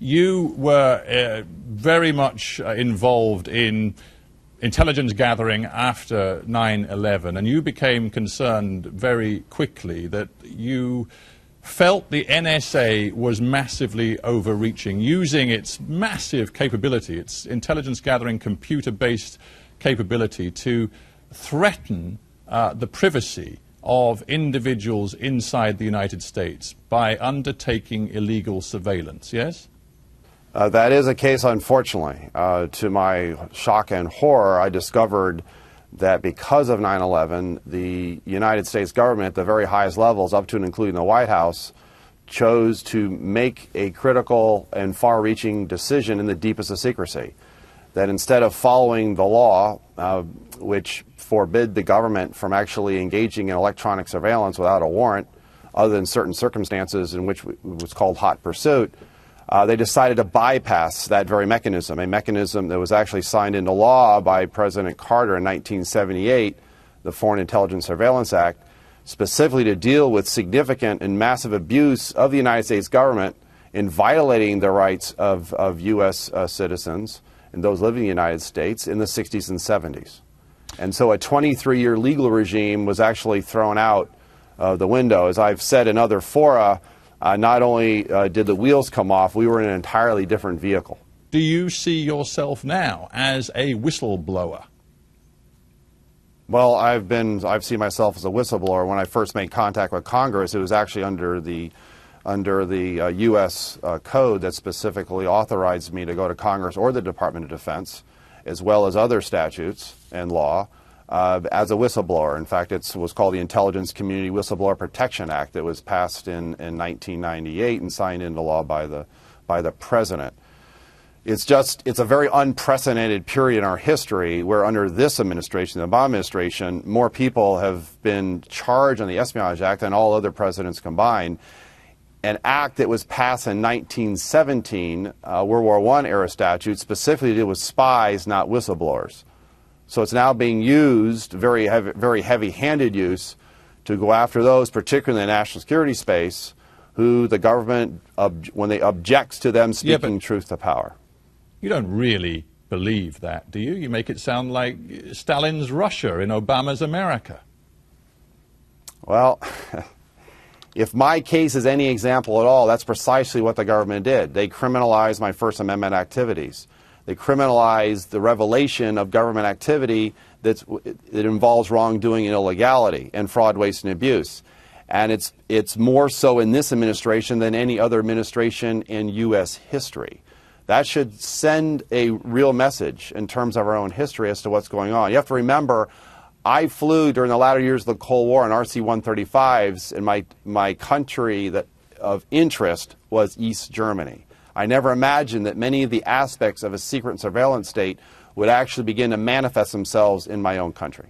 you were very much involved in intelligence gathering after 9/11, and you became concerned very quickly that you felt the NSA was massively overreaching, using its massive capability, its intelligence gathering computer-based capability to threaten the privacy of individuals inside the United States by undertaking illegal surveillance, yes? That is a case, unfortunately. To my shock and horror, I discovered that because of 9/11, the United States government at the very highest levels, up to and including the White House, chose to make a critical and far-reaching decision in the deepest of secrecy. That instead of following the law, which forbid the government from actually engaging in electronic surveillance without a warrant, other than certain circumstances in which it was called hot pursuit, they decided to bypass that very mechanism, a mechanism that was actually signed into law by President Carter in 1978, the Foreign Intelligence Surveillance Act, specifically to deal with significant and massive abuse of the United States government in violating the rights of U.S. citizens and those living in the United States in the 60s and 70s. And so a 23-year legal regime was actually thrown out the window. As I've said in other fora, not only did the wheels come off, we were in an entirely different vehicle. Do you see yourself now as a whistleblower? Well, I've seen myself as a whistleblower. When I first made contact with Congress, it was actually under the U.S. code that specifically authorized me to go to Congress or the Department of Defense, as well as other statutes and law, as a whistleblower. In fact, it was called the Intelligence Community Whistleblower Protection Act. That was passed in 1998 and signed into law by the President. It's a very unprecedented period in our history where under this administration, the Obama administration, more people have been charged on the Espionage Act than all other presidents combined. An act that was passed in 1917, World War I era statute, specifically to deal with spies, not whistleblowers. So it's now being used, very heavy-handed use, to go after those, particularly in the national security space, who the government, when they objects to them speaking truth to power. You don't really believe that, do you? You make it sound like Stalin's Russia in Obama's America. Well, if my case is any example at all, that's precisely what the government did. They criminalized my First Amendment activities. They criminalized the revelation of government activity that involves wrongdoing and illegality and fraud, waste, and abuse. And it's more so in this administration than any other administration in U.S. history. That should send a real message in terms of our own history as to what's going on. You have to remember, I flew during the latter years of the Cold War on RC-135s, and my country of interest was East Germany. I never imagined that many of the aspects of a secret surveillance state would actually begin to manifest themselves in my own country.